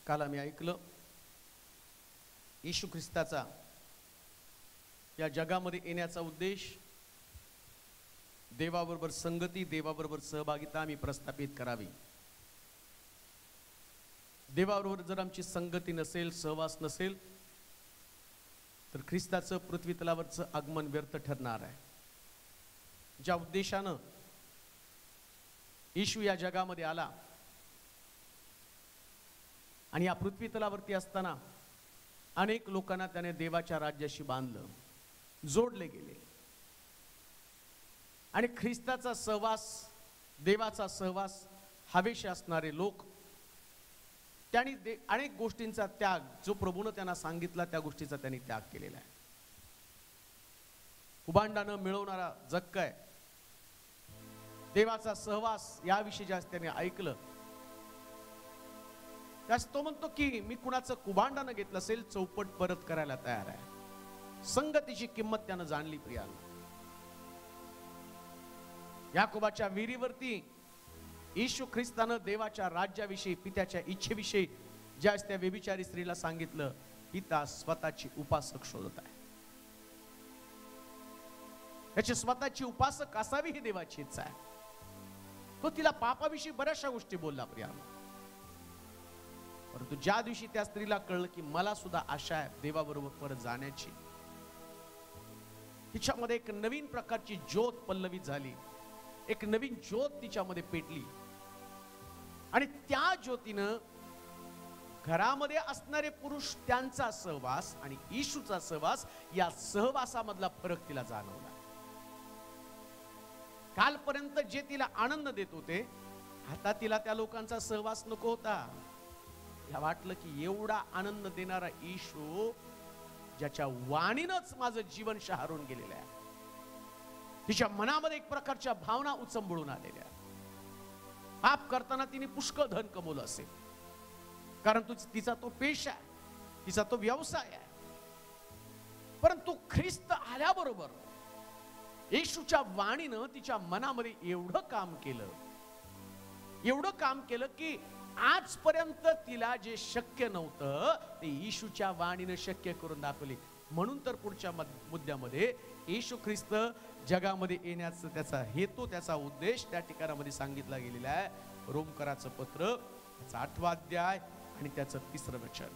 काल आम्ही ऐकलं येशू ख्रिस्ताचा या जगामध्ये येण्याचा उद्देश देवाबरोबर संगती, देवाबरोबर सहभागिता आम्ही प्रस्थापित करावी. देवाबरोबर जर आमची संगती नसेल, सहवास नसेल, तर ख्रिस्ताचं पृथ्वी तलावरचं आगमन व्यर्थ ठरणार आहे. ज्या उद्देशानं येशू या जगामध्ये आला आणि या पृथ्वी तलावरती असताना अनेक लोकांना त्याने देवाच्या राज्याशी बांधलं, जोडले गेले. आणि ख्रिस्ताचा सहवास, देवाचा सहवास हवेशी असणारे लोक, त्यांनी अनेक गोष्टींचा त्याग, जो प्रभूनं त्यांना सांगितला त्या गोष्टीचा त्यांनी त्याग केलेला आहे. कुभांडानं मिळवणारा जग काय, देवाचा सहवास याविषयी जास्त त्याने ऐकलं. त्यास तो म्हणतो की मी कुणाचं कुभांडानं घेतलं असेल, चौपट परत करायला तयार आहे. संगतीची किंमत त्यानं जाणली. प्रियाला, याकोबाच्या विहिरीवरती येशू ख्रिस्तानं देवाच्या राज्याविषयी, पित्याच्या इच्छेविषयी ज्या त्या व्यभिचारी स्त्रीला सांगितलं, पिता स्वतःची उपासक शोधत आहे. त्याची स्वतःची उपासक असावी ही देवाची इच्छा आहे. तो तिला पापाविषयी बऱ्याचशा गोष्टी बोलला प्रियाला. परंतु ज्या दिवशी त्या स्त्रीला कळलं की मला सुद्धा आशा आहे देवाबरोबर परत जाण्याची, तिच्यामध्ये एक नवीन प्रकारची ज्योत पल्लवित झाली, एक नवीन ज्योत तिच्यामध्ये पेटली. आणि त्या ज्योतीनं घरामध्ये असणारे पुरुष, त्यांचा सहवास आणि येशूचा सहवास, या सहवासामधला फरक तिला जाणवला. कालपर्यंत जे तिला आनंद देत होते, आता तिला त्या लोकांचा सहवास नको होता. तिला वाटलं की एवढा आनंद देणारा येशू, ज्याच्या वाणीनंच माझं जीवन शहारून गेलेलं आहे, तिच्या मनामध्ये एक प्रकारच्या भावना उचंबळून आलेल्या. पाप करताना तिने पुष्कळ धन कमवलं असेल, कारण तिचा तो पेशा आहे, तिचा तो व्यवसाय आहे. परंतु ख्रिस्त आल्याबरोबर येशूच्या वाणीनं तिच्या मनामध्ये एवढं काम केलं की आजपर्यंत तिला जे शक्य नव्हतं ते येशूच्या वाणीनं शक्य करून दाखवले. म्हणून तर पुढच्या मुद्द्यामध्ये येशू ख्रिस्त जगामध्ये येण्याचा त्याचा हेतू, त्याचा उद्देश त्या ठिकाणामध्ये सांगितला गेलेला आहे. रोमकराचं पत्र, त्याचा 8वा अध्याय आणि त्याचं 3रं वचन.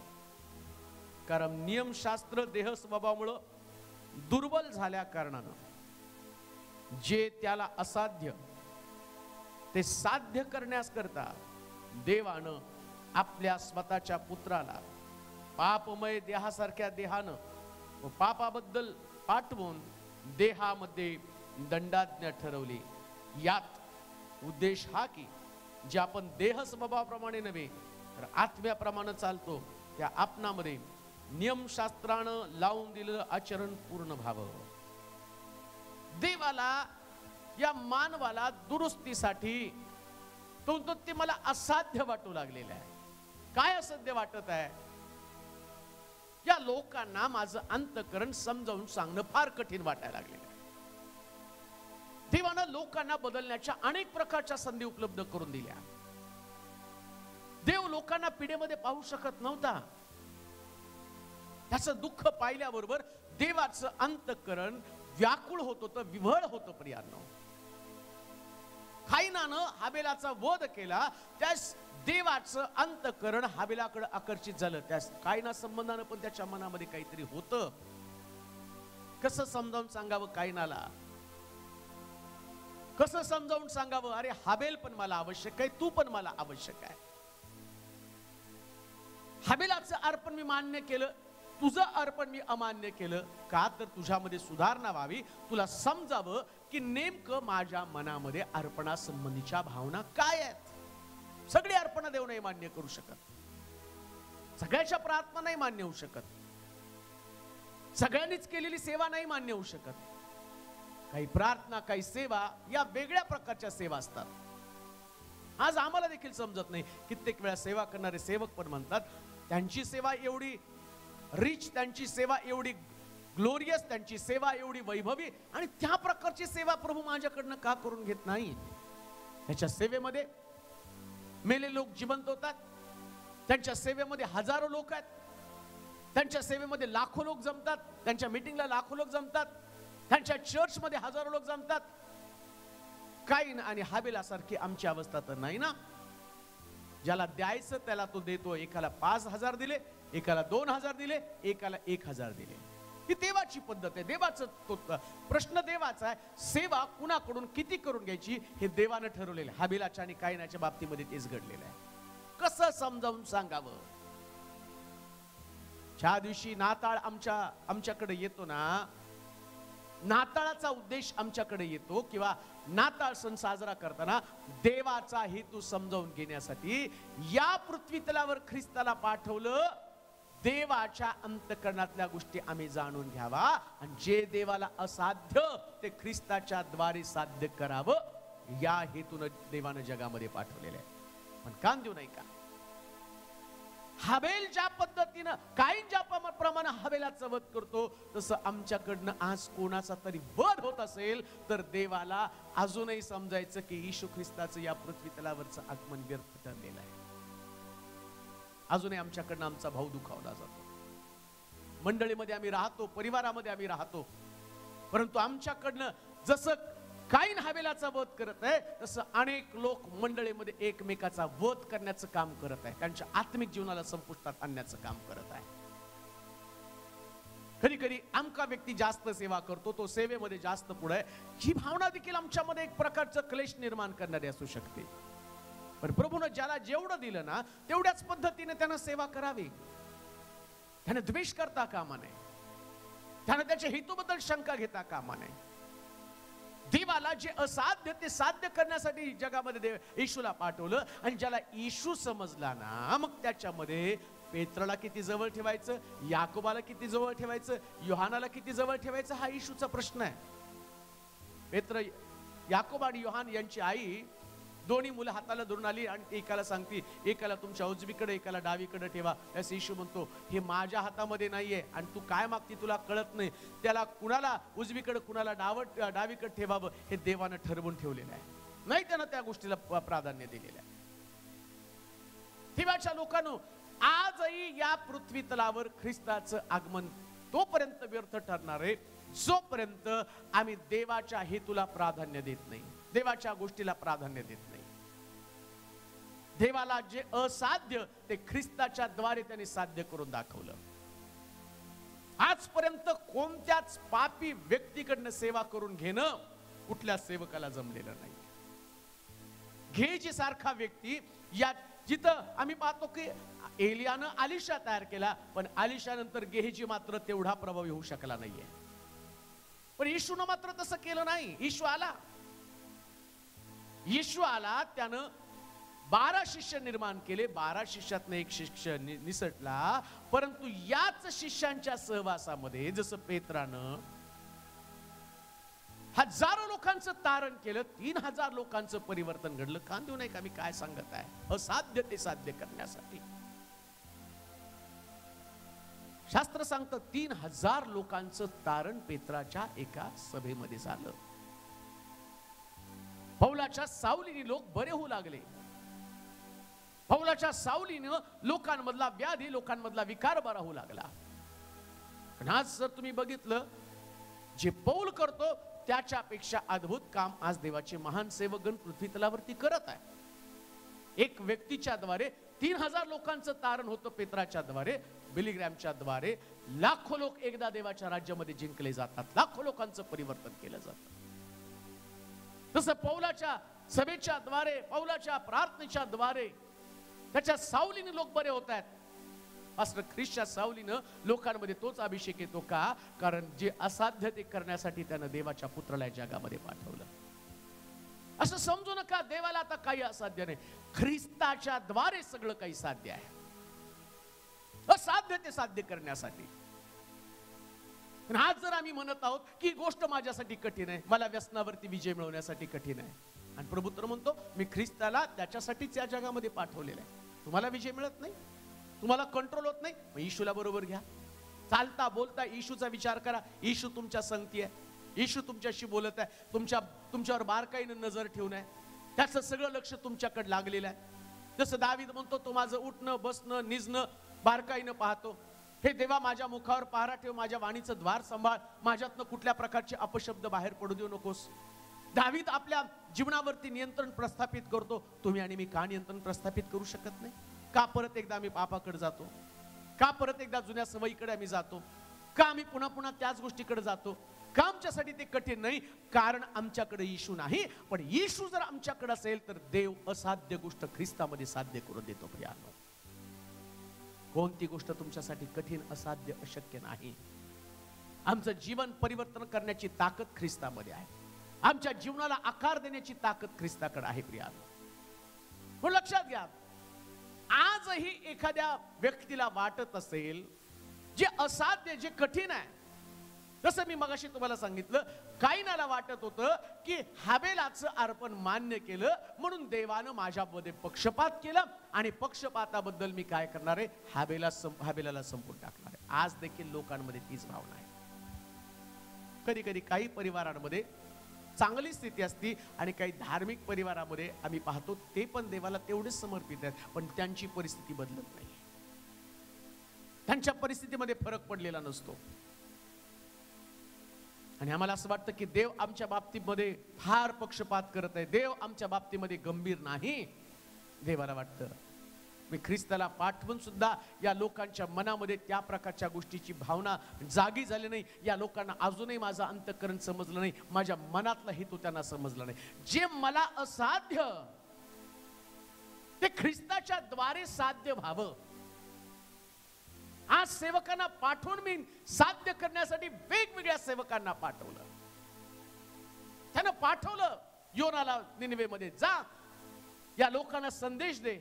कारण नियमशास्त्र देह स्वभावामुळं दुर्बल झाल्या कारणानं जे त्याला असाध्य ते साध्य करण्यास करता देवानं आपल्या स्वतःच्या पुत्राला पापमय देहासारख्या देहानं व पापाबद्दल पाठवून देहामध्ये दंडाज्ञा ठरवली. यात उद्देश हा की जे आपण देह स्वभावाप्रमाणे नव्हे तर आत्म्याप्रमाणे चालतो, त्या आपणामध्ये नियमशास्त्रानं लावून दिलेलं आचरण पूर्ण व्हावं. देवाला, या मानवाला दुरुस्तीसाठी तो ते मला असाध्य वाटू लागलेलं आहे. काय असाध्य वाटत आहे? या लोकांना माझं अंतःकरण समजावून सांगणं फार कठीण वाटायला लागलेलं आहे. देवानं लोकांना बदलण्याच्या अनेक प्रकारच्या संधी उपलब्ध करून दिल्या. देव लोकांना पिढेमध्ये पाहू शकत नव्हता. त्याचं दुःख पाहिल्याबरोबर देवाचं अंतःकरण व्याकुळ होत होतं, विव्हळ होतं. प्रियांनो, कायनानं हाबेलाचा वध केला, त्यास देवाचं अंतःकरण हाबेलाकडे आकर्षित झालं. त्यास कायना संबंधानं पण त्याच्या मनामध्ये काहीतरी होतं. कसं समजावून सांगावं कायनाला? कसं समजावून सांगावं, अरे हाबेल पण मला आवश्यक आहे, तू पण मला आवश्यक आहे. हाबेलाचं अर्पण मी मान्य केलं, तुझं अर्पण मी अमान्य केलं. का तर तुझ्यामध्ये सुधारणा व्हावी, तुला समजावं की नेमकं माझ्या मनामध्ये अर्पणासंबंधीच्या भावना काय आहेत. सगळी अर्पण देव नाही मान्य करू शकत, सगळ्याच्या प्रार्थना नाही मान्य होऊ शकत, सगळ्यांनीच केलेली सेवा नाही मान्य होऊ शकत. काही प्रार्थना, काही सेवा या वेगळ्या प्रकारच्या सेवा असतात. आज आम्हाला देखील समजत नाही. कित्येक वेळा सेवा करणारे सेवक पण म्हणतात त्यांची सेवा एवढी रिच, त्यांची सेवा एवढी ग्लोरियस, त्यांची सेवा एवढी वैभवी, आणि त्या प्रकारची सेवा प्रभू माझ्याकडनं का करून घेत नाही? त्याच्या सेवेमध्ये मेले लोक जिवंत होतात, त्यांच्या सेवेमध्ये हजारो लोक आहेत, त्यांच्या सेवेमध्ये लाखो लोक जमतात, त्यांच्या मीटिंगला लाखो लोक जमतात, त्यांच्या चर्चमध्ये हजारो लोक जमतात. काईन आणि हाबेलासारखी आमची अवस्था तर नाही ना. ज्याला द्यायचं त्याला तो देतो. एकाला 5,000 दिले, एकाला 2,000 दिले, एकाला 1,000 दिले. ही देवाची पद्धत आहे. देवाचा प्रश्न देवाचा आहे. सेवा कुणाकडून किती करून घ्यायची हे देवानं ठरवलेलं आहे. हाबेलाच्या आणि काईनाच्या बाबतीमध्ये तेच घडलेलं आहे. कसं समजावून सांगावं? ज्या दिवशी नाताळ आमच्याकडे येतो ना, नाताळाचा उद्देश आमच्याकडे येतो किंवा नाताळ सण साजरा करताना देवाचा हेतू समजावून घेण्यासाठी या पृथ्वी तलावर ख्रिस्ताला पाठवलं. देवाच्या अंतःकरणातल्या गोष्टी आम्ही जाणून घ्यावा आणि जे देवाला असाध्य ते ख्रिस्ताच्या द्वारे साध्य करावं या हेतून देवानं जगामध्ये पाठवलेलं आहे. पण कान देऊ नाही का? हाबेल ज्या पद्धतीनं, काईन ज्या प्रमाणे हाबेलाचा वध करतो, तसं आमच्याकडनं आज कोणाचा तरी वध होत असेल तर देवाला अजूनही समजायचं की येशू ख्रिस्ताचं या पृथ्वी तलावरचं आगमन व्यर्थ ठरलेलं आहे. अजूनही आमच्याकडनं आमचा भाऊ दुखावला जातो. मंडळीमध्ये आम्ही राहतो, परिवारामध्ये आम्ही राहतो, परंतु आमच्याकडनं जसं काईन हाबेलाचा वध करत आहे तसं अनेक लोक मंडळीमध्ये एकमेकाचा वध करण्याचं काम करत आहे. त्यांच्या आत्मिक जीवनाला संपुष्टात आणण्याचं काम करत आहे. कधी कधी आमका व्यक्ती जास्त सेवा करतो, तो सेवेमध्ये जास्त पुढे आहे, ही भावना देखील आमच्यामध्ये एक प्रकारचं क्लेश निर्माण करणारी असू शकते. पण प्रभूनं ज्याला जेवढं दिलं ना तेवढ्याच पद्धतीने त्यानं सेवा करावी. त्याने द्वेष करता कामा नये, त्याने त्याच्या हेतूबद्दल शंका घेता कामा नये. देवाला जे असाध्य ते साध्य करण्यासाठी जगामध्ये येशूला पाठवलं आणि ज्याला येशू समजला ना, मग त्याच्यामध्ये पेत्राला किती जवळ ठेवायचं, याकोबाला किती जवळ ठेवायचं, योहानाला किती जवळ ठेवायचं हा येशूचा प्रश्न आहे. पेत्र, याकोब आणि योहान यांची आई दोन्ही मुलं हाताला धरून आली आणि एकाला सांगती, एकाला तुमच्या उजवीकडे एकाला डावीकडे ठेवा. त्यास येशू म्हणतो, हे माझ्या हातामध्ये नाहीये आणि तू काय मागती तुला कळत नाही. त्याला कुणाला उजवीकडे कुणाला डावीकडे ठेवावं हे देवानं ठरवून ठेवलेलं आहे, नाही त्यानं त्या गोष्टीला प्राधान्य दिलेलं आहे. देवाच्या लोकांनो, आजही या पृथ्वी तलावर ख्रिस्ताचं आगमन तोपर्यंत व्यर्थ ठरणार आहे जोपर्यंत आम्ही देवाच्या हेतूला प्राधान्य देत नाही, देवाच्या गोष्टीला प्राधान्य देत नाही. देवाला जे असाध्य ते ख्रिस्ताच्या द्वारे त्यांनी साध्य करून दाखवलं. आजपर्यंत कोणत्याच पापी व्यक्तीकडनं सेवा करून घेणं कुठल्या सेवकाला जमलेलं नाही. गेहजी सारखा व्यक्ती, या जिथं आम्ही पाहतो की एलियानं आलिशा तयार केला, पण आलिशा नंतर गेहजी मात्र तेवढा प्रभावी होऊ शकला नाहीये. पण येशूनं मात्र तसं केलं नाही. येशू आला, त्यानं 12 शिष्य निर्माण केले, 12 शिष्यातनं एक शिष्य निसटला. परंतु याच शिष्यांच्या सहवासामध्ये जसं पेत्रानं हजारो लोकांचं तारण केलं, 3,000 लोकांचं परिवर्तन घडलं. कान देऊ नये का मी काय सांगत आहे? असाध्य ते साध्य करण्यासाठी शास्त्र सांगतं 3,000 लोकांचं तारण पेत्राच्या एका सभेमध्ये झालं. पौलाच्या सावलीने लोक बरे होऊ लागले. पौलाच्या सावलीनं लोकांमधला व्याधी, लोकांमधला विकार बरा होऊ लागला. पण आज जर तुम्ही बघितलं, जे पौल करतो त्याच्यापेक्षा अद्भुत काम आज देवाचे महान सेवकगण पृथ्वी तलावरती करत आहे. एक व्यक्तीच्या द्वारे 3,000 लोकांचं तारण होतं. पेत्राच्या द्वारे, बिलीग्रॅमच्या द्वारे लाखो लोक एकदा देवाच्या राज्यामध्ये जिंकले जातात, लाखो लोकांचं परिवर्तन केलं जातं. तसं पौलाच्या सभेच्या द्वारे, पौलाच्या प्रार्थनेच्या द्वारे, त्याच्या सावलीने लोक बरे होत आहेत. मास्टर ख्रिसच्या सावलीनं लोकांमध्ये तोच अभिषेक येतो का? कारण जे असाध्य ते करण्यासाठी त्यानं देवाच्या पुत्राला जगामध्ये पाठवलं. असं समजू नका देवाला आता काही असाध्य नाही. ख्रिस्ताच्या द्वारे सगळं काही साध्य आहे, असाध्य ते साध्य करण्यासाठी. आज जर आम्ही म्हणत आहोत की गोष्ट माझ्यासाठी कठीण आहे, मला व्यसनावरती विजय मिळवण्यासाठी कठीण आहे, आणि प्रभू तर म्हणतो मी ख्रिस्ताला त्याच्यासाठीच या जगामध्ये पाठवलेलं आहे. तुम्हाला विजय मिळत नाही, तुम्हाला कंट्रोल होत नाही, मग येशूला बरोबर घ्या. चालता बोलता येशूचा विचार करा. येशू तुमच्या संगती आहे, येशू तुमच्याशी बोलत आहे, तुमच्यावर बारकाईने नजर ठेवून आहे, त्याचं सगळं लक्ष तुमच्याकडे लागलेलं आहे. जसं दावीद म्हणतो, तो माझं उठणं बसणं निजणं बारकाईनं पाहतो. हे देवा, माझ्या मुखावर पहारा ठेव, माझ्या वाणीचं द्वार सांभाळ, माझ्यातनं कुठल्या प्रकारचे अपशब्द बाहेर पडू देऊ नकोस. दावीद आपल्या जीवनावरती नियंत्रण प्रस्थापित करतो. तुम्ही आणि मी का नियंत्रण प्रस्थापित करू शकत नाही? का परत एकदा आम्ही पापाकडे जातो? का परत एकदा जुन्या सवयीकडे आम्ही जातो? का आम्ही पुन्हा पुन्हा त्याच गोष्टीकडे जातो? का आमच्यासाठी ते कठीण नाही? कारण आमच्याकडे येशू नाही. पण येशू जर आमच्याकडे असेल तर देव असाध्य गोष्ट ख्रिस्तामध्ये साध्य करून देतो. प्रियानो, कोणती गोष्ट तुमच्यासाठी कठीण, असाध्य, अशक्य नाही. आमचं जीवन परिवर्तन करण्याची ताकद ख्रिस्तामध्ये आहे. आमच्या जीवनाला आकार देण्याची ताकद ख्रिस्ताकडे आहे. प्रियानो, पण लक्षात घ्या, आजही एखाद्या व्यक्तीला वाटत असेल जे असाध्य, जे कठीण आहे, जसं मी मगाशी तुम्हाला सांगितलं, काईनाला वाटत होतं की हाबेलाचं अर्पण मान्य केलं म्हणून देवानं माझ्यामध्ये पक्षपात केला आणि पक्षपाताबद्दल मी काय करणार आहे, हाबेलाला संपून टाकणार आहे. आज देखील लोकांमध्ये तीच भावना आहे. कधी कधी काही परिवारांमध्ये चांगली स्थिती असती आणि काही धार्मिक परिवारामध्ये आम्ही पाहतो ते पण देवाला तेवढेच समर्पित आहेत, पण त्यांची परिस्थिती बदलत नाही. त्यांच्या परिस्थितीमध्ये फरक पडलेला नसतो. आणि आम्हाला असं वाटतं की देव आमच्या बाबतीमध्ये फार पक्षपात करत आहे, देव आमच्या बाबतीमध्ये गंभीर नाही. देवाला वाटतं मी ख्रिस्ताला पाठवून सुद्धा या लोकांच्या मनामध्ये त्या प्रकारच्या गोष्टीची भावना जागी झाली नाही. या लोकांना अजूनही माझं अंतःकरण समजलं नाही, माझ्या मनातला हेतू त्यांना समजला नाही. जे मला असाध्य ते ख्रिस्ताच्या द्वारे साध्य व्हावं. आज सेवकांना पाठवून मी साध्य करण्यासाठी वेगवेगळ्या सेवकांना पाठवलं. त्यानं पाठवलं योनाला निनिवेमध्ये, जा या लोकांना संदेश दे.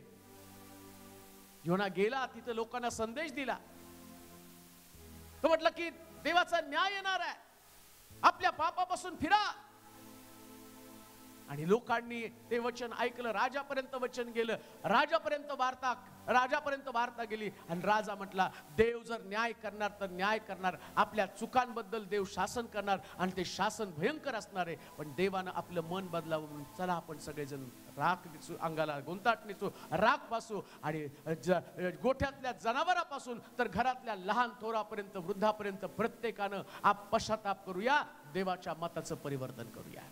योना गेला, तिथे लोकांना संदेश दिला. तो म्हटलं की देवाचा न्याय येणार आहे, आपल्या पापापासून फिरा. आणि लोकांनी ते वचन ऐकलं, राजापर्यंत वचन गेलं, राजापर्यंत वार्ता गेली. आणि राजा म्हटला, देव जर न्याय करणार तर न्याय करणार, आपल्या चुकांबद्दल देव शासन करणार आणि ते शासन भयंकर असणार आहे. पण देवानं आपलं मन बदलावं म्हणून चला आपण सगळेजण राख नेसू, अंगाला गोंताट नेसू, राख पासू आणि गोठ्यातल्या जनावरापासून तर घरातल्या लहान थोरापर्यंत वृद्धापर्यंत प्रत्येकानं पश्चाताप करूया, देवाच्या मताचं परिवर्तन करूया.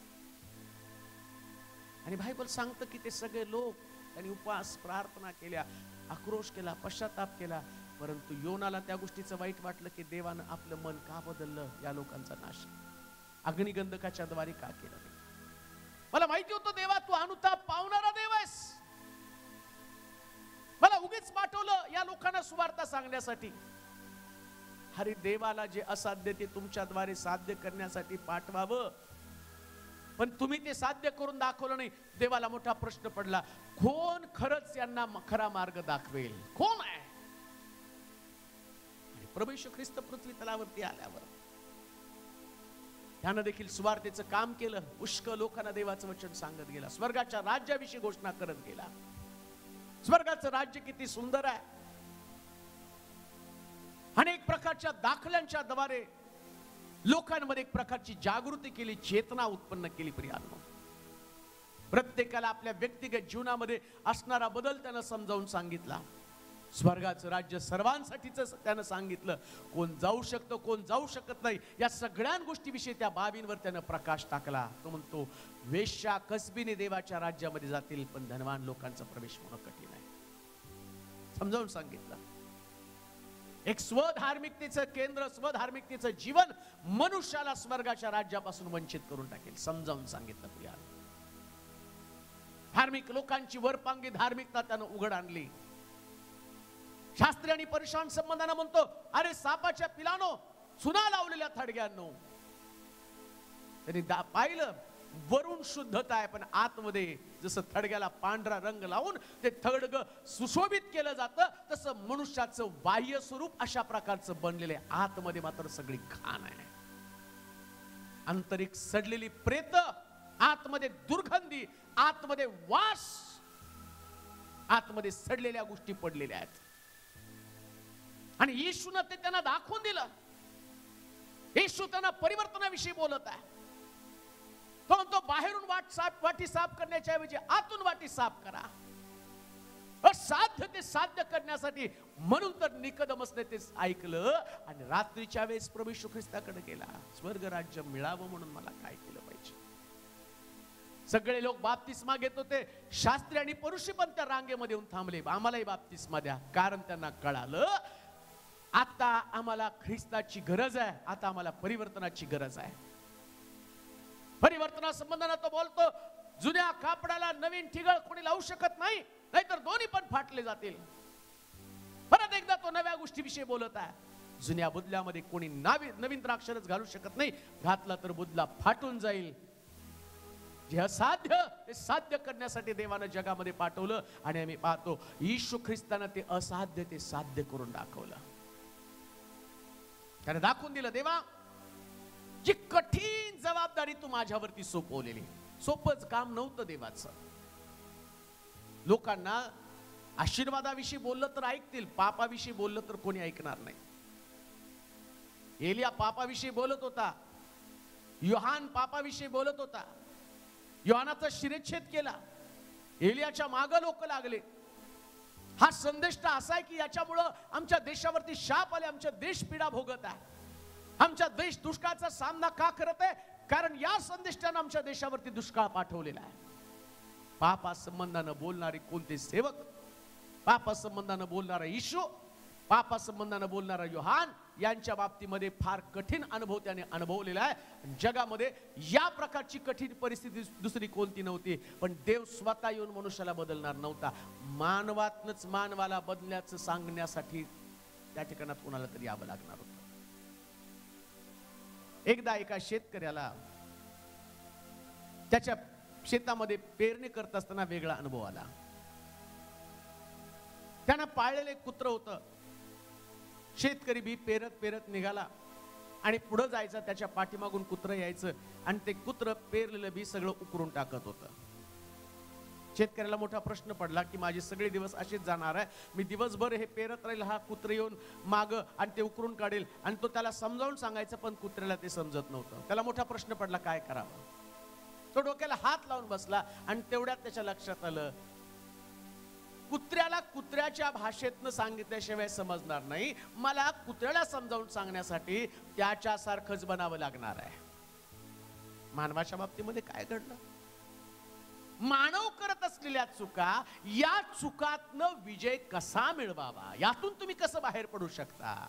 आणि बायबल सांगतं की ते सगळे लोक त्यांनी उपवास प्रार्थना केल्या, आक्रोश केला, पश्चाताप केला. परंतु योनाला त्या गोष्टीचं वाईट वाटलं की देवानं आपलं मन का बदललं, या लोकांचा नाश अग्निगंधकाच्या द्वारे का केलं. मला माहिती होतं देवा तू अनुताप पावणारा देव आहेस, मला उगीच पाठवलं या लोकांना सुवार्ता सांगण्यासाठी. अरे देवाला जे असाध्य ते तुमच्याद्वारे साध्य करण्यासाठी पाठवावं, पण तुम्ही ते साध्य करून दाखवलं नाही. देवाला मोठा प्रश्न पडला, कोण खरंच यांना खरा मार्ग दाखवेल, कोण आहे? प्रभू येशू ख्रिस्त पृथ्वी तलावरती आल्यावर त्यानं देखील सुवार्तेचं काम केलं. पुष्कळ लोकांना देवाचं वचन सांगत गेला, स्वर्गाच्या राज्याविषयी घोषणा करत गेला. स्वर्गाचं राज्य किती सुंदर आहे. अनेक प्रकारच्या दाखल्यांच्या द्वारे लोकांमध्ये एक प्रकारची जागृती केली, चेतना उत्पन्न केली. प्रियांनो, प्रत्येकाला आपल्या व्यक्तिगत जीवनामध्ये असणारा बदल त्यानं समजावून सांगितला. स्वर्गाचं राज्य सर्वांसाठीच त्यानं सांगितलं. कोण जाऊ शकतो, कोण जाऊ शकत नाही, या सगळ्या गोष्टीविषयी त्या बाबींवर त्यानं प्रकाश टाकला. तो म्हणतो, वेश्या कसबीने देवाच्या राज्यामध्ये जातील, पण धनवान लोकांचा प्रवेश होणं कठीण आहे. समजावून सांगितलं. एक स्वधार्मिकतेचं केंद्र, स्वधार्मिकतेचं जीवन मनुष्याला स्वर्गाच्या राज्यापासून वंचित करून टाकेल. समजावून सांगितलं. प्रिया, धार्मिक लोकांची वरपांगी धार्मिकता त्यानं उघड आणली. शास्त्री आणि परिशान संबंधानं म्हणतो, अरे सापाच्या पिलानो, चुना लावलेल्या थडग्यांनो. त्यांनी पाहिलं वरून शुद्धता आहे, पण आतमध्ये जसं थडग्याला पांढरा रंग लावून ते थडग सुशोभित केलं जातं, तसं मनुष्याचं बाह्य स्वरूप अशा प्रकारचं बनलेलं आहे, आतमध्ये मात्र सगळी घाण आहे. आंतरिक सडलेली प्रेत, आतमध्ये दुर्गंधी, आतमध्ये वास, आतमध्ये सडलेल्या गोष्टी पडलेल्या आहेत. आणि येशूने ते त्यांना दाखवून दिलं. येशू त्यांना परिवर्तनाविषयी बोलत आहे. तो म्हणतो, बाहेरून वाटी साफ करण्याच्या ऐवजी आतून वाटी साफ करा. असाध्य ते साध्य करण्यासाठी. म्हणून तर निकोदेमसने ते ऐकलं आणि रात्रीच्या वेळेस प्रभू येशू ख्रिस्ताकडे गेला. स्वर्ग राज्य मिळावं म्हणून मला काय केलं पाहिजे. सगळे लोक बाप्तिस्मा घेत होते. शास्त्री आणि परुषी पण त्या रांगेमध्ये येऊन थांबले, आम्हालाही बाप्तिस्मा द्या. कारण त्यांना कळालं आता आम्हाला ख्रिस्ताची गरज आहे, आता आम्हाला परिवर्तनाची गरज आहे. परिवर्तनासंबंधाने तो बोलतो, जुन्या कापडाला नवीन ठिगळ कोणी लावू शकत नाही, नाहीतर दोन्ही पण फाटले जातील. परत एकदा तो नव्या गोष्टीविषयी बोलत आहे. जुन्या बुदल्यामध्ये कोणी नवीन द्राक्षरस घालू शकत नाही, घातला तर बुदला फाटून जाईल. जे असाध्य ते साध्य करण्यासाठी देवानं जगामध्ये पाठवलं. आणि आम्ही पाहतो येशू ख्रिस्तानं ते असाध्य ते साध्य करून दाखवलं. त्याने दाखवून दिलं, देवा जी कठीण जबाबदारी तू माझ्यावरती सोपवलेली. सोपंच काम नव्हतं देवाचं. लोकांना आशीर्वादाविषयी बोललं तर ऐकतील, पापाविषयी बोललं तर कोणी ऐकणार नाही. एलिया पापाविषयी बोलत होता, योहान पापाविषयी बोलत होता, योहानाचा शिरच्छेद केला, एलियाच्या मागे लोक लागले. हा संदेश असा आहे की याच्यामुळं आमच्या देशावरती शाप आले, आमचा देश पीडा भोगत आहे. आमचा देश दुष्काळाचा सामना का करत आहे? कारण या संदेशाने आमच्या देशावरती दुष्काळ पाठवलेला आहे. पापा संबंधानं बोलणारे कोणते सेवक, पापा संबंधानं बोलणारा येशू, पापा संबंधानं बोलणारा योहान, यांच्या बाबतीमध्ये फार कठीण अनुभव त्याने अनुभवलेला आहे. जगामध्ये या प्रकारची कठीण परिस्थिती दुसरी कोणती नव्हती. पण देव स्वतः येऊन मनुष्याला बदलणार नव्हता. मानवातनच मानवाला बदलण्याचं सांगण्यासाठी त्या ठिकाणात कोणाला तरी यावं लागणार होतं. एकदा एका शेतकऱ्याला त्याच्या शेतामध्ये पेरणी करत असताना वेगळा अनुभव आला. त्यानं पाळलेलं एक कुत्र होतं. शेतकरी बी पेरत पेरत निघाला आणि पुढे जायचं, त्याच्या पाठीमागून कुत्र यायचं आणि ते कुत्र पेरलेलं बी सगळं उकरून टाकत होतं. शेतकऱ्याला मोठा प्रश्न पडला की माझे सगळे दिवस असेच जाणार आहे, मी दिवसभर हे पेरत राहील, हा कुत्र येऊन माग आणि ते उकरून काढेल. आणि तो त्याला समजावून सांगायचं, पण कुत्र्याला ते समजत नव्हतं. त्याला मोठा प्रश्न पडला काय करावं. तो डोक्याला हात लावून बसला आणि तेवढ्यात त्याच्या लक्षात आलं, कुत्र्याला कुत्र्याच्या भाषेतनं सांगितल्याशिवाय समजणार नाही, मला कुत्र्याला समजावून सांगण्यासाठी त्याच्यासारखंच बनावं लागणार आहे. मानवाच्या बाबतीमध्ये काय घडलं? मानव करत असलेल्या चुका, या चुकातनं विजय कसा मिळवावा, यातून तुम्ही कसं बाहेर पडू शकता,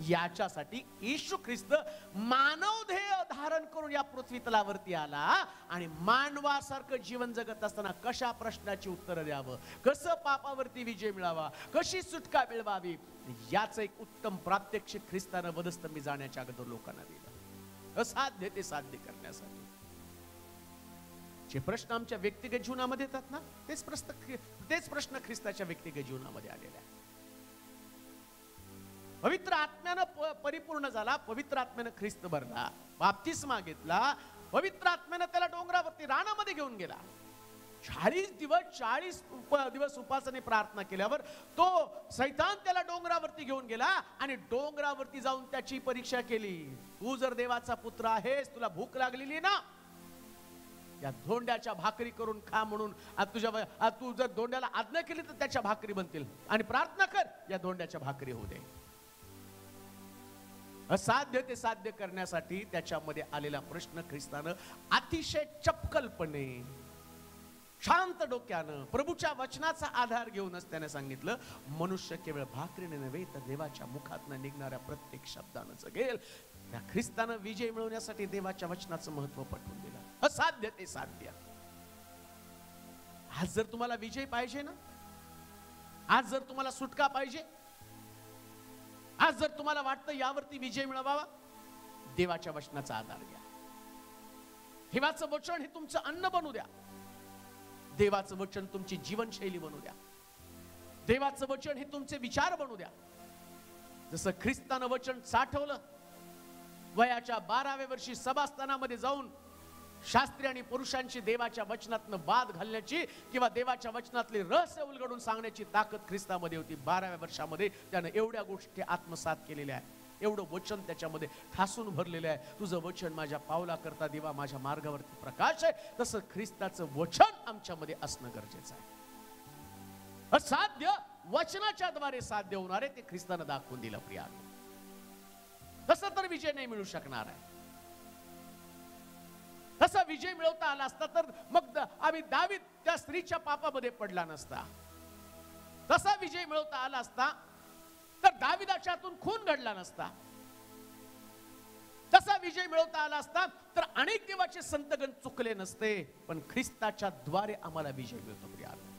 याच्यासाठी येशू ख्रिस्त मानव ध्येय धारण करून या पृथ्वी तलावरती आला. आणि मानवासारखं जीवन जगत असताना कशा प्रश्नाची उत्तर द्यावं, कसं पापावरती विजय मिळावा, कशी सुटका मिळवावी, याचं एक उत्तम प्रात्यक्षिक ख्रिस्तानं वधस्तंभी जाण्याच्या अगोदर लोकांना दिलं. असाध्य ते साध्य करण्यासाठी जे प्रश्न आमच्या व्यक्तिगत जीवनामध्ये येतात ना, तेच प्रश्न ख्रिस्ताच्या व्यक्तिगत जीवनामध्ये आलेले आहेत. पवित्र आत्म्यानं परिपूर्ण झाला, पवित्र आत्म्यानं ख्रिस्त भरला, बाप्तिस्मा घेतला, पवित्र आत्म्यानं त्याला डोंगरावरती रानामध्ये घेऊन गेला. 40 दिवस उपासने प्रार्थना केल्यावर तो सैतान त्याला डोंगरावरती घेऊन गेला आणि डोंगरावरती जाऊन त्याची परीक्षा केली. तू जर देवाचा पुत्र आहेस, तुला भूक लागलेली ना, या धोंड्याच्या भाकरी करून खा म्हणून तू जर धोंड्याला आज्ञा केली तर त्याच्या भाकरी बनतील. आणि प्रार्थना कर, या धोंड्याच्या भाकरी होऊ दे. असाध्य ते साध्य करण्यासाठी त्याच्यामध्ये आलेला प्रश्न ख्रिस्तानं अतिशय चपकलपणे, शांत डोक्यानं, प्रभूच्या वचनाचा आधार घेऊनच त्याने सांगितलं, मनुष्य केवळ भाकरीने नव्हे तर देवाच्या मुखातनं निघणाऱ्या प्रत्येक शब्दानं जगेल. त्या ख्रिस्तानं विजय मिळवण्यासाठी देवाच्या वचनाचं महत्व पटवून दिलं. असाध्य ते साध्य. आज जर तुम्हाला विजय पाहिजे ना, आज जर तुम्हाला सुटका पाहिजे, आज जर तुम्हाला वाटतं यावरती विजय मिळवावा, देवाच्या वचनाचा आधार घ्या. देवाचं वचन हे तुमचं अन्न बनू द्या. देवाचं वचन तुमची जीवनशैली बनू द्या. देवाचं वचन हे तुमचे विचार बनू द्या. जसं ख्रिस्तानं वचन साठवलं, वयाच्या 12व्या वर्षी सभास्थानामध्ये जाऊन शास्त्री आणि पुरुषांची देवाच्या वचनातनं वाद घालण्याची किंवा देवाच्या वचनातले रहस्य उलगडून सांगण्याची ताकद ख्रिस्तामध्ये होती. 12व्या वर्षामध्ये त्यानं एवढ्या गोष्टी आत्मसात केलेल्या आहेत. एवढं वचन त्याच्यामध्ये ठासून भरलेलं आहे. तुझं वचन माझ्या पावला करता देवा, माझ्या मार्गावरती प्रकाश आहे. तसं ख्रिस्ताचं वचन आमच्यामध्ये असणं गरजेचं आहे. असाध्य वचनाच्या द्वारे साध्य होणार आहे ते ख्रिस्तानं दाखवून दिलं प्रियानो. तसं तर विजय नाही मिळू शकणार आहे. तसा विजय मिळवता आला असता तर मग आम्ही दावीद त्या स्त्रीच्या पापामध्ये पडला नसता. तसा विजय मिळवता आला असता तर दाविदाच्या हातून खून घडला नसता. तसा विजय मिळवता आला असता तर अनेक देवाचे संतगण चुकले नसते. पण ख्रिस्ताच्या द्वारे आम्हाला विजय मिळतो प्रियानो.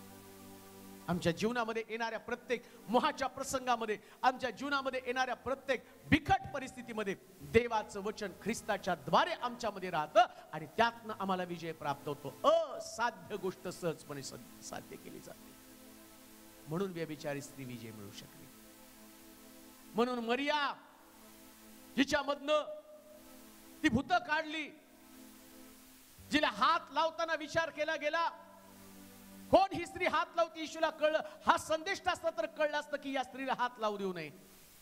आमच्या जीवनामध्ये येणाऱ्या प्रत्येक मोहाच्या प्रसंगामध्ये, आमच्या जीवनामध्ये येणाऱ्या प्रत्येक बिकट परिस्थितीमध्ये देवाचं वचन ख्रिस्ताच्या द्वारे आमच्यामध्ये राहतं आणि त्यातनं आम्हाला विजय प्राप्त होतो. असाध्य गोष्ट सहजपणे साध्य केली जाते. म्हणून व्यभिचारी स्त्री विजय मिळू शकली. म्हणून मरिया जिच्यामधनं ती भूत काढली, जिला हात लावताना विचार केला गेला कोण ही स्त्री हात लावती, येशूला कळलं. हा संदेश असता तर कळलं असतं की या स्त्रीला हात लावू देऊ नये.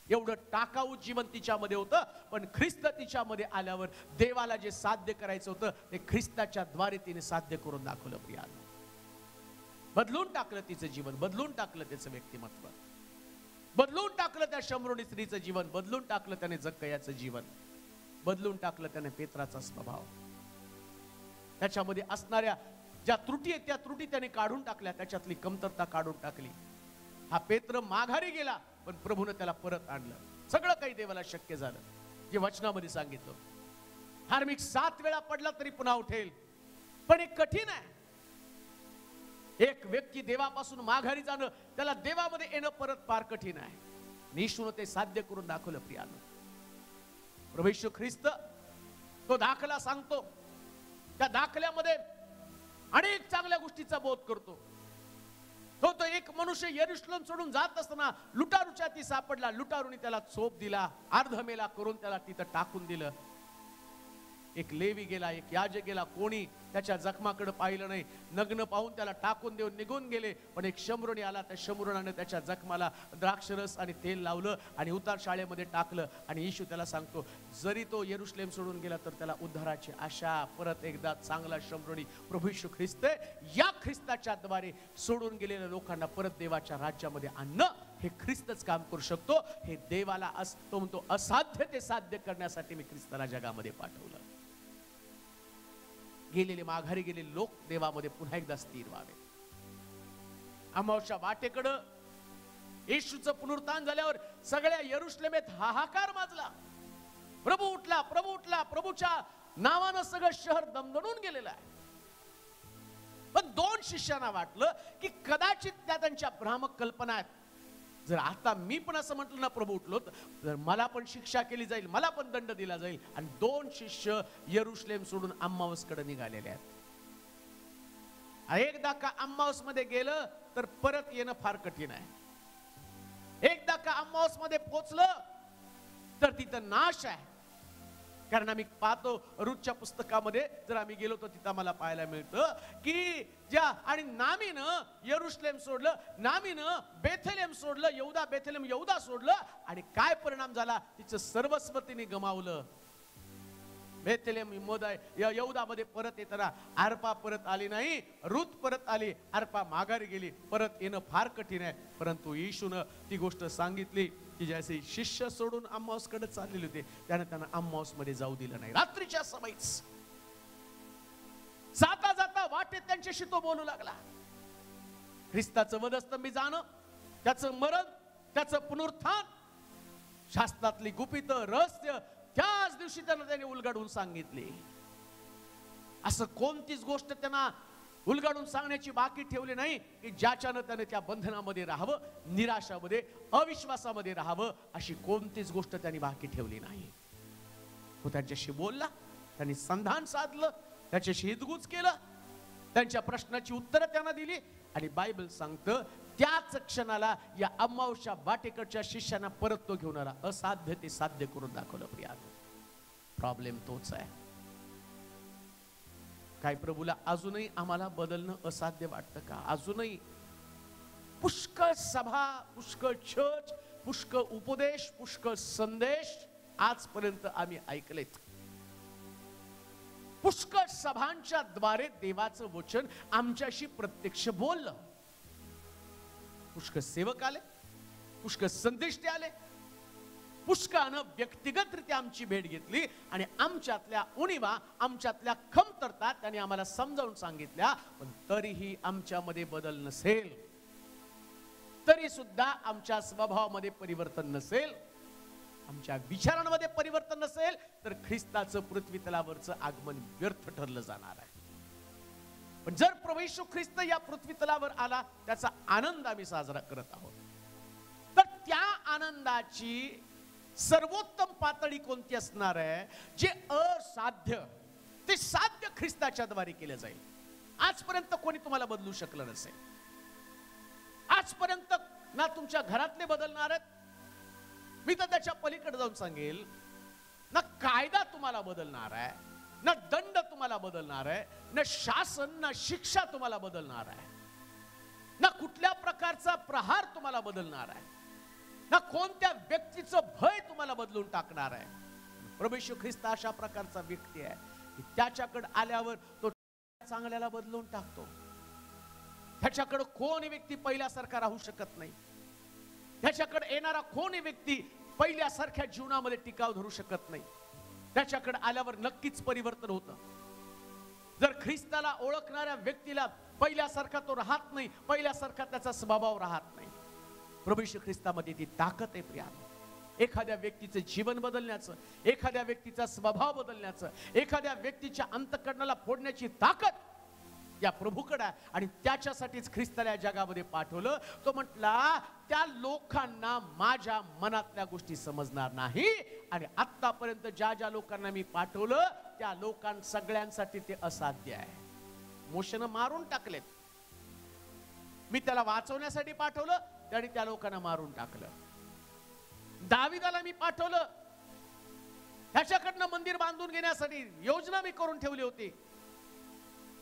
एवढं टाकाऊ जीवन तिच्यामध्ये होतं. पण ख्रिस्त तिच्यामध्ये आल्यावर देवाला जे साध्य करायचं होतं ते ख्रिस्ताच्या द्वारे तिने साध्य करून दाखवलं प्रियानो. बदलून टाकलं तिचं जीवन, बदलून टाकलं त्याचं व्यक्तिमत्व, बदलून टाकलं त्या शमरोनी स्त्रीचं जीवन, बदलून टाकलं त्याने जक्कयाचं जीवन, बदलून टाकलं त्याने पेत्राचा स्वभाव. त्याच्यामध्ये असणाऱ्या ज्या त्रुटी आहेत त्या त्रुटी त्याने काढून टाकल्या, त्याच्यातली कमतरता काढून टाकली. हा पेत्र माघारी गेला पण प्रभूने त्याला परत आणलं. सगळं काही देवाला शक्य झालं जे वचनामध्ये सांगितलं. धार्मिक 7 वेळा पडला तरी पुन्हा उठेल. पण हे कठीण आहे. एक व्यक्ती देवापासून माघारी जाणं, त्याला देवामध्ये येणं परत फार कठीण आहे. येशूने ते साध्य करून दाखवलं प्रियानो. प्रभू येशू ख्रिस्त तो दाखला सांगतो. त्या दाखल्यामध्ये अनेक चांगल्या गोष्टीचा बोध करतो. तो एक मनुष्य यरुशलेम सोडून जात असताना लुटारूच्या ती सापडला. लुटारूने त्याला चोप दिला, अर्धमेला करून त्याला तिथं टाकून दिलं. एक लेवी गेला, एक याजक गेला, कोणी त्याच्या जखमाकडे पाहिलं नाही. नग्न पाहून त्याला टाकून देऊन निघून गेले. पण एक शमरोनी आला, त्या शमरोनाने त्याच्या जखमाला द्राक्षरस आणि तेल लावलं आणि उतार शाळेमध्ये टाकलं. आणि येशू त्याला सांगतो जरी तो यरुशलेम सोडून गेला तर त्याला उद्धाराची आशा. परत एकदा चांगला शमरोनी प्रभू येशू ख्रिस्त या ख्रिस्ताच्या द्वारे सोडून गेलेल्या लोकांना परत देवाच्या राज्यामध्ये आणणं हे ख्रिस्तच काम करू शकतो. हे देवाला तो म्हणतो असाध्य ते साध्य करण्यासाठी मी ख्रिस्ताला जगामध्ये पाठवलं. गेलेले माघारी गेलेले लोक देवामध्ये पुन्हा एकदा स्थिर व्हावे. अमावस्या वाटेकडं येशूचं पुनरुत्थान झाल्यावर सगळ्या यरुशलेमेत हाहाकार माजला. प्रभू उठला, प्रभू उठला. प्रभूच्या नावानं सगळं शहर दमदणून गेलेलं आहे. पण 2 शिष्यांना वाटलं की कदाचित त्या त्यांच्या भ्रामक कल्पना आहेत. जर आता मी पण असं म्हटलं ना प्रभू उठलो तर मला पण शिक्षा केली जाईल, मला पण दंड दिला जाईल. आणि 2 शिष्य यरुशलेम सोडून अम्माऊसकडे निघालेले आहेत. एकदा का अम्माऊस मध्ये गेलं तर परत येणं फार कठीण आहे. एकदा का अम्माऊस मध्ये पोचलं तर तिथं नाश आहे. कारण आम्ही पाहतो रूतच्या पुस्तकामध्ये जर आम्ही गेलो तर तिथं मला पाहायला मिळतं की ज्या आणि नामीनं यरुशलेम सोडलं, नामीनं बेथलेम सोडलं, यहूदा सोडलं आणि काय परिणाम झाला, तिचं सर्वस्व तिने गमावलं. बेथलेम यहूदामध्ये परत येताना अर्पा परत आली नाही, रूत परत आली, अर्पा माघारी गेली. परत येणं फार कठीण आहे. परंतु येशूनं ती गोष्ट सांगितली की जसे शिष्य सोडून अम्माऊसकडे चाललेले होते त्याने त्यांना अम्माऊस मध्ये जाऊ दिलं नाही. रात्रीच्या समयीच जाता जाता वाटेत त्यांच्याशी तो बोलू लागला. ख्रिस्ताचं वधस्तंभी जाणं, त्याचं मरण, त्याचं पुनरुत्थान, शास्त्रातली गुपित रहस्य त्याच दिवशी त्याने उलगडून सांगितली. असं कोणतीच गोष्ट त्यांना उलगडून सांगण्याची बाकी ठेवली नाही की ज्याच्यानं त्याने त्या बंधनामध्ये राहावं, निराशामध्ये, अविश्वासामध्ये राहावं, अशी कोणतीच गोष्ट त्यांनी बाकी ठेवली नाही. तो त्यांच्याशी बोलला, त्यांनी संधान साधलं, त्याच्याशी हितगुज केलं, त्यांच्या प्रश्नाची उत्तरं त्यांना दिली. आणि बायबल सांगतं त्याच क्षणाला या अम्माऊसच्या वाटेकडच्या शिष्यांना परत तो घेऊन आला. असाध्य ते साध्य करून दाखवलं प्रियानो. प्रॉब्लेम तोच आहे. काय प्रभूला अजूनही आम्हाला बदलणं असाध्य वाटतं का? अजूनही पुष्कळ सभा, पुष्कळ चर्च, पुष्कळ उपदेश, पुष्कळ संदेश आजपर्यंत आम्ही ऐकलेत. पुष्कळ सभांच्या द्वारे देवाचं वचन आमच्याशी प्रत्यक्ष बोललं. पुष्कळ सेवक आले, पुष्कळ संदेष्टे आले, पुष्कळानं व्यक्तिगतरित्या आमची भेट घेतली आणि आमच्यातल्या उणीवा, आमच्यातल्या कमतरता त्यांनी आम्हाला समजावून सांगितल्या. पण तरीही आमच्यामध्ये बदल नसेल, तरी सुद्धा आमच्या स्वभावामध्ये परिवर्तन नसेल, आमच्या विचारांमध्ये परिवर्तन नसेल, तर ख्रिस्ताचं पृथ्वी तलावरचं आगमन व्यर्थ ठरलं जाणार आहे. पण जर प्रभू येशू ख्रिस्त या पृथ्वी तलावर आला, त्याचा आनंद आम्ही साजरा करत आहोत, तर त्या आनंदाची सर्वोत्तम पातळी कोणती असणार आहे? जे असाध्य ते साध्य ख्रिस्ताच्या द्वारे केले जाईल. आजपर्यंत कोणी तुम्हाला बदलू शकलं नसेल. आजपर्यंत ना तुमच्या घरातले बदलणार आहेत, मी तर त्याच्या पलीकडे जाऊन सांगेल, ना कायदा तुम्हाला बदलणार आहे, ना दंड तुम्हाला बदलणार आहे, ना शासन ना शिक्षा तुम्हाला बदलणार आहे, ना कुठल्या प्रकारचा प्रहार तुम्हाला बदलणार आहे, ना कोणत्या व्यक्तीचं भय तुम्हाला बदलून टाकणार आहे. प्रभू येशू ख्रिस्त अशा प्रकारचा व्यक्ती आहे की त्याच्याकडे आल्यावर तो चांगल्याला बदलून टाकतो. त्याच्याकडे कोणी व्यक्ती पहिल्यासारखा राहू शकत नाही. त्याच्याकडे येणारा कोणी व्यक्ती पहिल्यासारख्या जीवनामध्ये टिकाव धरू शकत नाही. त्याच्याकडे आल्यावर नक्कीच परिवर्तन होतं. जर ख्रिस्ताला ओळखणाऱ्या व्यक्तीला पहिल्यासारखा तो राहत नाही, पहिल्यासारखा त्याचा स्वभाव राहत नाही. प्रभू येशू ख्रिस्तामध्ये ती ताकद आहे प्रियानो. एखाद्या व्यक्तीचं जीवन बदलण्याचं, एखाद्या व्यक्तीचा स्वभाव बदलण्याचं, एखाद्या व्यक्तीच्या अंतःकरणाला फोडण्याची ताकद या प्रभूकडे आहे. आणि त्याच्यासाठीच ख्रिस्ताला या जगामध्ये पाठवलं. तो म्हटला, त्या लोकांना माझ्या मनातल्या गोष्टी समजणार नाही, आणि आतापर्यंत ज्या ज्या लोकांना मी पाठवलं त्या लोकां सगळ्यांसाठी ते असाध्य आहे. मोशेनं मारून टाकलेत. मी त्याला वाचवण्यासाठी पाठवलं, त्याने त्या लोकांना मारून टाकलं. दाविदाला मी पाठवलं, त्याच्याकडनं मंदिर बांधून घेण्यासाठी योजना मी करून ठेवली होती,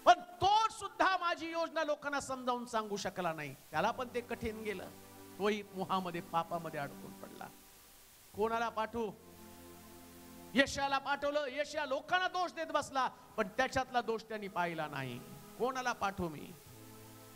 पण तो सुद्धा माझी योजना लोकांना समजावून सांगू शकला नाही. त्याला पण ते कठीण गेलं. तोही मोहामध्ये, पापामध्ये अडकून पडला. कोणाला पाठवू? यशाला पाठवलं. यशा लोकांना दोष देत बसला, पण त्याच्यातला दोष त्यांनी पाहिला नाही. कोणाला पाठवू मी?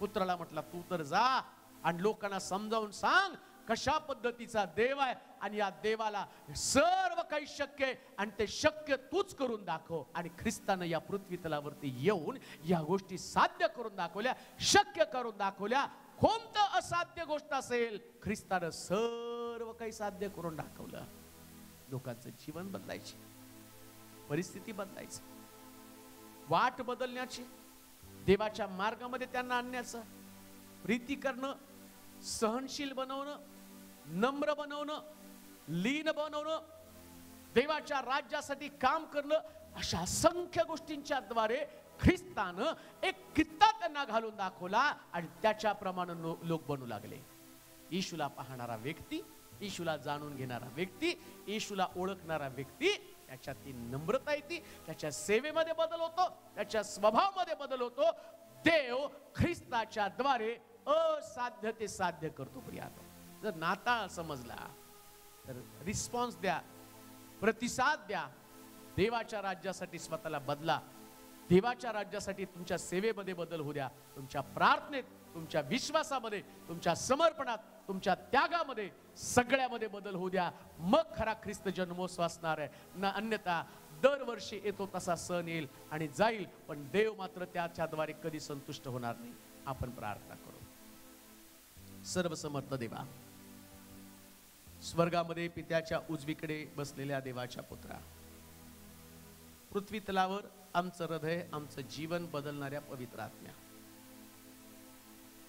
पुत्राला म्हटला, तू तर जा आणि लोकांना समजावून सांग कशा पद्धतीचा देव आहे, आणि या देवाला सर्व काही शक्य आहे, आणि ते शक्य तूच करून दाखव. आणि ख्रिस्तानं या पृथ्वी तलावरती येऊन या गोष्टी साध्य करून दाखवल्या, शक्य करून दाखवल्या. कोणतं असाध्य गोष्ट असेल, ख्रिस्तानं सर्व काही साध्य करून दाखवलं. लोकांचं जीवन बदलायचे, परिस्थिती बदलायची, वाट बदलण्याची, देवाच्या मार्गामध्ये त्यांना आणण्याचं, प्रीती करणं, सहनशील बनवणं, नम्र बनवणं, लीन बनवणं, देवाच्या राज्यासाठी काम करणं, अशा असंख्य गोष्टींच्या द्वारे ख्रिस्तानं एक कित्ता त्यांना घालून दाखवला. आणि त्याच्याप्रमाणे लोक बनू लागले. येशूला पाहणारा व्यक्ती, येशूला जाणून घेणारा व्यक्ती, येशूला ओळखणारा व्यक्ती, त्याच्यात ती नम्रता येते, त्याच्या सेवेमध्ये बदल होतो, त्याच्या स्वभावामध्ये बदल होतो. देव ख्रिस्ताच्या द्वारे असाध्य ते साध्य करतो. प्रियानो, जर नाताळ समजला तर रिस्पॉन्स द्या, प्रतिसाद द्या. देवाच्या राज्यासाठी स्वतःला बदला. देवाच्या राज्यासाठी तुमच्या सेवेमध्ये बदल होऊ द्या. तुमच्या प्रार्थनेत, तुमच्या विश्वासामध्ये, तुमच्या समर्पणात, तुमच्या त्यागामध्ये, सगळ्यामध्ये बदल होऊ द्या. मग खरा ख्रिस्त जन्मोत्सव असणार आहे. न अन्यथा दरवर्षी येतो तसा सण येईल आणि जाईल, पण देव मात्र त्याच्याद्वारे कधी संतुष्ट होणार नाही. आपण प्रार्थना करू. सर्वसमर्थ देवा, स्वर्गामध्ये पित्याच्या उजवीकडे बसलेल्या देवाच्या पुत्रा, पृथ्वी तलावर आमचं हृदय, आमचं जीवन बदलणाऱ्या पवित्र आत्म्या,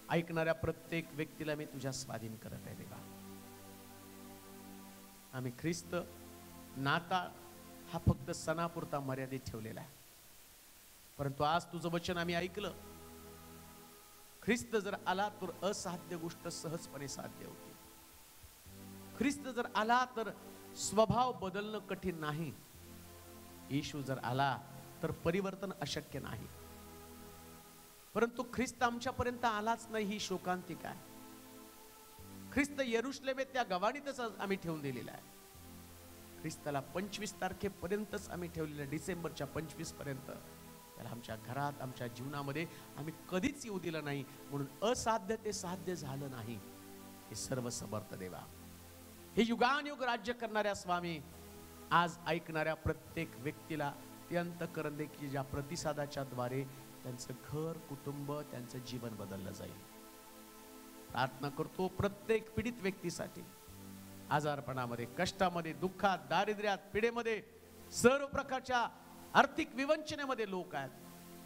ऐकणाऱ्या प्रत्येक व्यक्तीला मी तुझ्या स्वाधीन करत आहे देवा. आम्ही ख्रिस्त नाताळ हा फक्त सणापुरता मर्यादित ठेवलेला आहे, परंतु आज तुझं वचन आम्ही ऐकलं. ख्रिस्त जर आला तर असाध्य गोष्ट सहजपणे साध्य होते. ख्रिस्त जर आला तर स्वभाव बदलणं कठीण नाही. येशू जर आला तर परिवर्तन अशक्य नाही. परंतु ख्रिस्त आमच्यापर्यंत आलाच नाही, ही शोकांतिका आहे. ख्रिस्त यरुशलेमेत त्या गवाणीतच आम्ही ठेवून दिलेला आहे. ख्रिस्ताला 25 तारखेपर्यंतच आम्ही ठेवलेलं, डिसेंबरच्या 25 पर्यंत. त्याला आमच्या घरात, आमच्या जीवनामध्ये आम्ही कधीच येऊ दिलं नाही, म्हणून असाध्य ते साध्य झालं नाही. हे सर्व समर्थ देवा, हे युगानुयुग राज्य करणाऱ्या स्वामी, आज ऐकणाऱ्या प्रत्येक व्यक्तीला अत्यंत करून दे की ज्या प्रतिसादाच्या द्वारे त्यांचं घर, कुटुंब, त्यांचं जीवन बदललं जाईल. प्रार्थना करतो प्रत्येक पीडित व्यक्तीसाठी, आजारपणामध्ये, कष्टामध्ये, दुःखात, दारिद्र्यात, पिढेमध्ये, सर्व प्रकारच्या आर्थिक विवंचनेमध्ये लोक आहेत.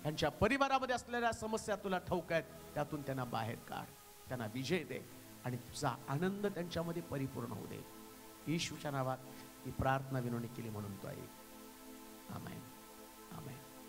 त्यांच्या परिवारामध्ये असलेल्या समस्या तुला ठाऊक आहेत, त्यातून त्यांना बाहेर काढ, त्यांना विजय दे आणि तुझा आनंद त्यांच्यामध्ये परिपूर्ण होऊ दे. येशूच्या नावात ही प्रार्थना विनवणी केली म्हणून तो आहे. आमेन, आमेन.